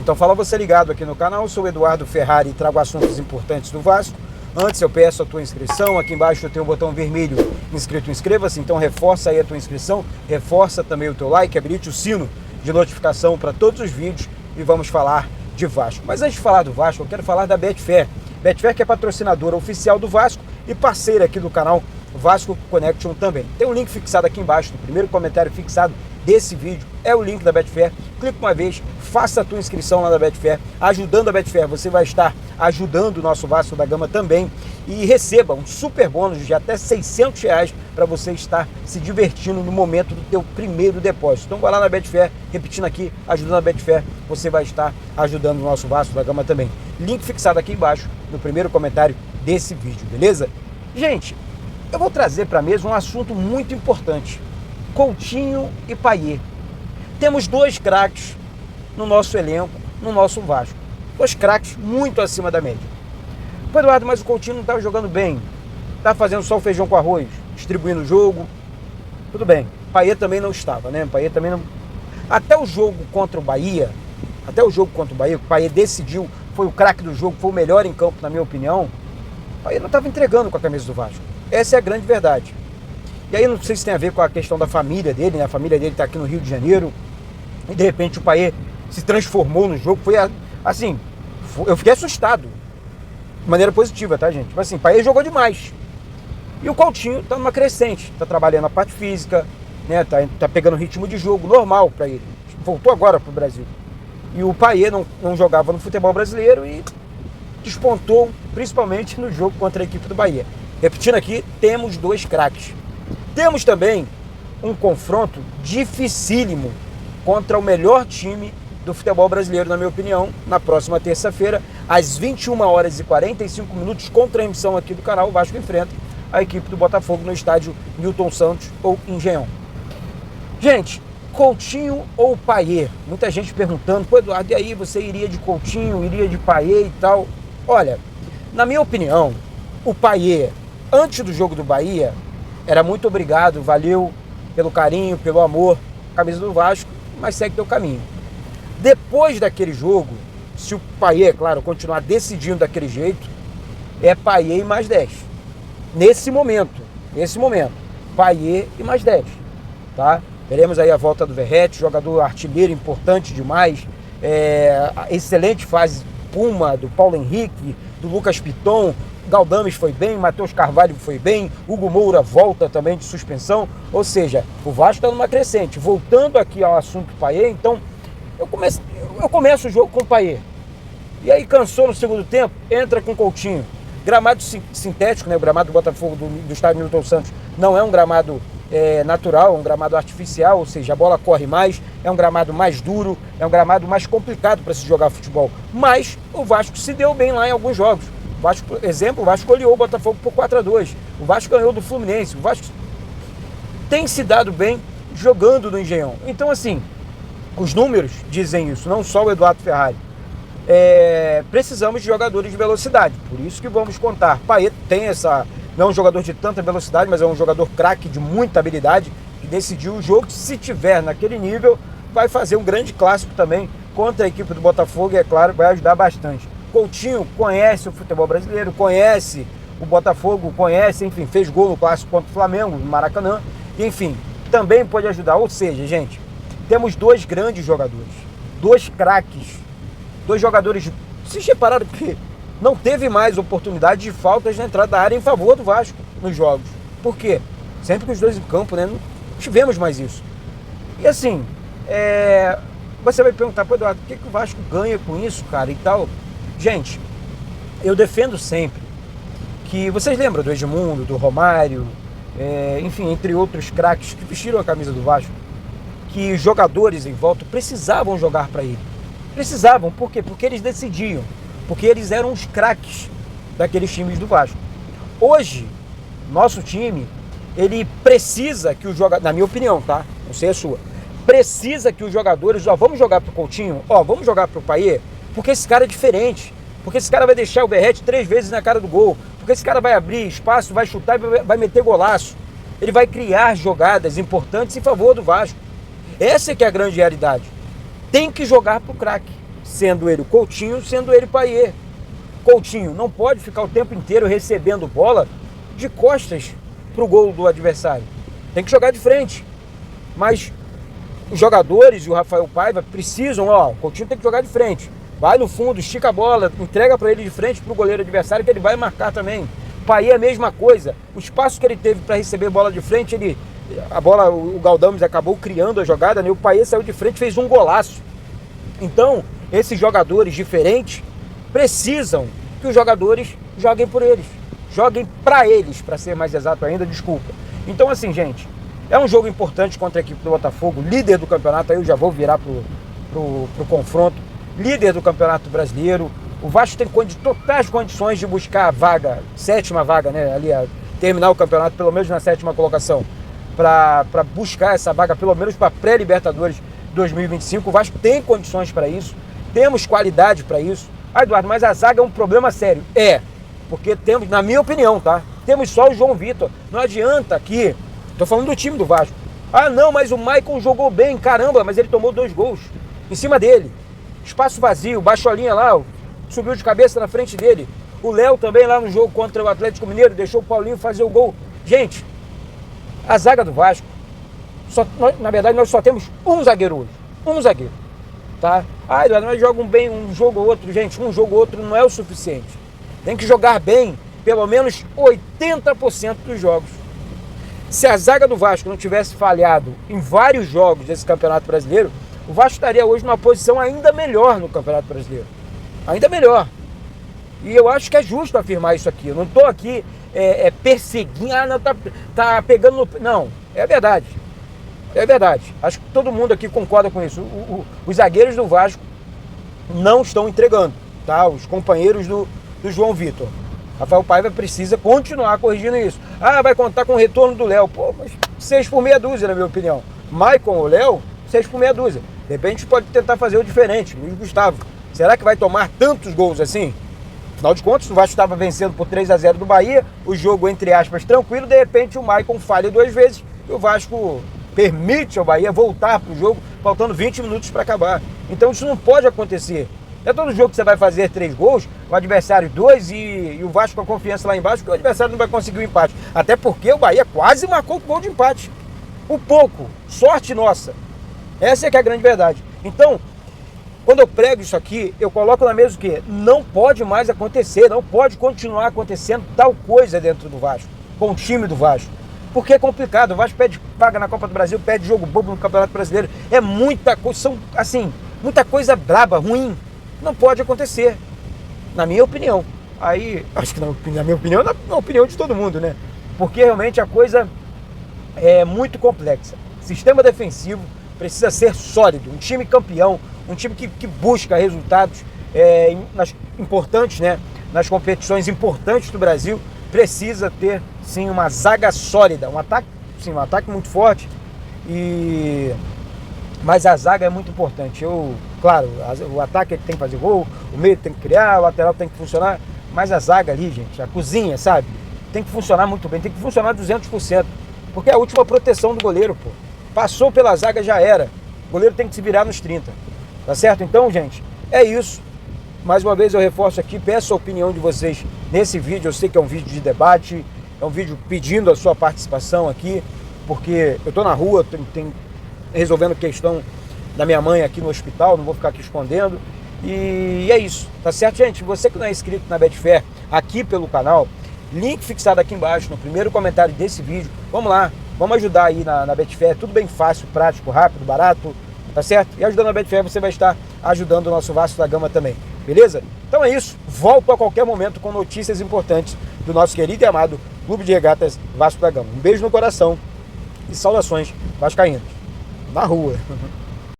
Então fala você ligado aqui no canal, eu sou o Eduardo Ferrari e trago assuntos importantes do Vasco. Antes eu peço a tua inscrição, aqui embaixo tem um botão vermelho inscrito, inscreva-se, então reforça aí a tua inscrição, reforça também o teu like, habilite o sino de notificação para todos os vídeos e vamos falar de Vasco. Mas antes de falar do Vasco, eu quero falar da Betfair. Betfair que é patrocinadora oficial do Vasco e parceira aqui do canal Vasco Connection também. Tem um link fixado aqui embaixo, no primeiro comentário fixado desse vídeo, é o link da Betfair. Clica uma vez, faça a tua inscrição lá na Betfair. Ajudando a Betfair, você vai estar ajudando o nosso Vasco da Gama também. E receba um super bônus de até R$600 para você estar se divertindo no momento do teu primeiro depósito. Então vai lá na Betfair, repetindo aqui, ajudando a Betfair, você vai estar ajudando o nosso Vasco da Gama também. Link fixado aqui embaixo, no primeiro comentário desse vídeo, beleza? Gente, eu vou trazer para a mesa um assunto muito importante. Coutinho e Payet. Temos dois craques no nosso elenco, no nosso Vasco. Dois craques muito acima da média. Pô, Eduardo, mas o Coutinho não estava jogando bem. Estava fazendo só o feijão com arroz, distribuindo o jogo. Tudo bem. Payet também não estava, né? Payet também não... Até o jogo contra o Bahia, o Payet decidiu, foi o craque do jogo, foi o melhor em campo, na minha opinião. O Payet não estava entregando com a camisa do Vasco. Essa é a grande verdade. E aí não sei se tem a ver com a questão da família dele, né? A família dele está aqui no Rio de Janeiro. E de repente o Payet se transformou no jogo. Foi assim, eu fiquei assustado. De maneira positiva, tá, gente? Mas assim, o Payet jogou demais. E o Coutinho tá numa crescente. Tá trabalhando a parte física, né? Tá pegando ritmo de jogo normal para ele. Voltou agora pro Brasil. E o Payet não jogava no futebol brasileiro e despontou principalmente no jogo contra a equipe do Bahia. Repetindo aqui, temos dois craques. Temos também um confronto dificílimo contra o melhor time do futebol brasileiro, na minha opinião, na próxima terça-feira, às 21h45, com transmissão aqui do canal. O Vasco enfrenta a equipe do Botafogo no estádio Newton Santos ou Engenhão. Gente, Coutinho ou Payet? Muita gente perguntando, pô, Eduardo, e aí, você iria de Coutinho, iria de Payet e tal? Olha, na minha opinião, o Payet, antes do jogo do Bahia, era muito obrigado, valeu pelo carinho, pelo amor, camisa do Vasco, mas segue teu caminho. Depois daquele jogo, se o Payet, claro, continuar decidindo daquele jeito, é Payet e mais 10. Nesse momento, Payet e mais 10, tá? Veremos aí a volta do Verratti, jogador artilheiro importante demais, excelente fase Puma, do Paulo Henrique, do Lucas Piton. Galdames foi bem, Matheus Carvalho foi bem, Hugo Moura volta também de suspensão, ou seja, o Vasco está numa crescente. Voltando aqui ao assunto Payet, então eu começo o jogo com o Payet, e aí cansou no segundo tempo, entra com o Coutinho. Gramado sintético, né? O gramado do Botafogo do estádio Newton Santos não é um gramado natural, é um gramado artificial, ou seja, a bola corre mais, é um gramado mais duro, é um gramado mais complicado para se jogar futebol, mas o Vasco se deu bem lá em alguns jogos. O Vasco, por exemplo, o Vasco goleou o Botafogo por 4-2. O Vasco ganhou do Fluminense. O Vasco tem se dado bem jogando no Engenhão. Então, assim, os números dizem isso, não só o Eduardo Ferrari. Precisamos de jogadores de velocidade. Por isso que vamos contar. Payet tem essa... Não é um jogador de tanta velocidade, mas é um jogador craque de muita habilidade, que decidiu o jogo. Se tiver naquele nível, vai fazer um grande clássico também contra a equipe do Botafogo e, é claro, vai ajudar bastante. Coutinho conhece o futebol brasileiro, conhece o Botafogo, enfim, fez gol no clássico contra o Flamengo, no Maracanã, enfim, também pode ajudar. Ou seja, gente, temos dois grandes jogadores, dois craques, dois jogadores. Vocês repararam que não teve mais oportunidade de faltas na entrada da área em favor do Vasco nos jogos. Por quê? Sempre que os dois em campo, né? Não tivemos mais isso. E assim, você vai perguntar, pô, Eduardo, o que o Vasco ganha com isso, cara, e tal? Gente, eu defendo sempre que... Vocês lembram do Edmundo, do Romário, enfim, entre outros craques que vestiram a camisa do Vasco, que jogadores em volta precisavam jogar para ele. Precisavam, por quê? Porque eles decidiam, porque eles eram os craques daqueles times do Vasco. Hoje, nosso time, ele precisa que os jogadores, na minha opinião, tá? Não sei a sua, precisa que os jogadores, vamos jogar pro Coutinho, vamos jogar pro Payet, porque esse cara é diferente, porque esse cara vai deixar o Verratti 3 vezes na cara do gol, porque esse cara vai abrir espaço, vai chutar e vai meter golaço, ele vai criar jogadas importantes em favor do Vasco. Essa é que é a grande realidade. Tem que jogar pro craque. sendo ele o Coutinho, sendo ele o Payet. Coutinho não pode ficar o tempo inteiro recebendo bola de costas para o gol do adversário. Tem que jogar de frente. Mas os jogadores e o Rafael Paiva precisam, o Coutinho tem que jogar de frente. Vai no fundo, estica a bola, entrega para ele de frente para o goleiro adversário que ele vai marcar também. Payet é a mesma coisa. O espaço que ele teve para receber bola de frente, o Galdames acabou criando a jogada, né? O Payet saiu de frente e fez um golaço. Então, esses jogadores diferentes precisam que os jogadores joguem por eles. Joguem para eles, para ser mais exato ainda, desculpa. Então, assim, gente, é um jogo importante contra a equipe do Botafogo, líder do campeonato. Aí eu já vou virar pro confronto. Líder do Campeonato Brasileiro. O Vasco tem totais condições de buscar a vaga, sétima vaga, né? Ali, terminar o campeonato pelo menos na sétima colocação, para buscar essa vaga, pelo menos para pré-Libertadores 2025. O Vasco tem condições para isso, temos qualidade para isso. Eduardo, mas a zaga é um problema sério. Porque temos, na minha opinião, tá? Temos só o João Vitor. Não adianta aqui, tô falando do time do Vasco. Não, mas o Maicon jogou bem, caramba, mas ele tomou 2 gols em cima dele. Espaço vazio, Bacholinha lá, subiu de cabeça na frente dele. O Léo também lá no jogo contra o Atlético Mineiro, deixou o Paulinho fazer o gol. Gente, a zaga do Vasco, na verdade nós só temos um zagueiro hoje. Um zagueiro, tá? Nós jogamos bem um jogo ou outro. Gente, um jogo ou outro não é o suficiente. Tem que jogar bem pelo menos 80% dos jogos. Se a zaga do Vasco não tivesse falhado em vários jogos desse Campeonato Brasileiro, o Vasco estaria hoje numa posição ainda melhor no Campeonato Brasileiro. Ainda melhor. E eu acho que é justo afirmar isso aqui. Eu não estou aqui perseguindo, não, tá pegando no... Não, é verdade. É verdade. Acho que todo mundo aqui concorda com isso. Os zagueiros do Vasco não estão entregando, tá? Os companheiros do João Vitor. Rafael Paiva precisa continuar corrigindo isso. Vai contar com o retorno do Léo. Mas 6 por meia dúzia, na minha opinião. Maicon ou Léo, 6 por meia dúzia. De repente pode tentar fazer o diferente. Luiz Gustavo, será que vai tomar tantos gols assim? Afinal de contas, o Vasco estava vencendo por 3-0 do Bahia, o jogo, entre aspas, tranquilo. De repente o Maicon falha 2 vezes e o Vasco permite ao Bahia voltar para o jogo, faltando 20 minutos para acabar. Então isso não pode acontecer. É todo jogo que você vai fazer 3 gols, o adversário 2 e o Vasco com a confiança lá embaixo, que o adversário não vai conseguir o empate. Até porque o Bahia quase marcou o gol de empate. Por pouco. Sorte nossa. Essa é que é a grande verdade. Então, quando eu prego isso aqui, eu coloco na mesa o quê? Não pode mais acontecer, não pode continuar acontecendo tal coisa dentro do Vasco, com o time do Vasco. Porque é complicado. O Vasco pede vaga na Copa do Brasil, pede jogo bobo no Campeonato Brasileiro. É muita coisa, muita coisa braba, ruim. Não pode acontecer, na minha opinião. Aí, acho que na minha opinião, na opinião de todo mundo, né? Porque realmente a coisa é muito complexa. Sistema defensivo precisa ser sólido, um time campeão, um time que busca resultados importantes, né? Nas competições importantes do Brasil, precisa ter, sim, uma zaga sólida, um ataque muito forte, mas a zaga é muito importante. Claro, o ataque tem que fazer gol, o meio tem que criar, o lateral tem que funcionar, mas a zaga ali, gente, a cozinha, sabe? Tem que funcionar muito bem, tem que funcionar 200%, porque é a última proteção do goleiro, pô. Passou pela zaga, já era. O goleiro tem que se virar nos 30, tá certo? Então, gente, é isso. Mais uma vez eu reforço aqui, peço a opinião de vocês nesse vídeo. Eu sei que é um vídeo de debate, é um vídeo pedindo a sua participação aqui, porque eu tô na rua, resolvendo questão da minha mãe aqui no hospital, não vou ficar aqui escondendo. E é isso, tá certo, gente? Você que não é inscrito na Betfair aqui pelo canal, link fixado aqui embaixo no primeiro comentário desse vídeo. Vamos lá, vamos ajudar aí na Betfair, tudo bem fácil, prático, rápido, barato, tá certo? E ajudando a Betfair você vai estar ajudando o nosso Vasco da Gama também, beleza? Então é isso, volto a qualquer momento com notícias importantes do nosso querido e amado Clube de Regatas Vasco da Gama. Um beijo no coração e saudações vascaínas. Na rua.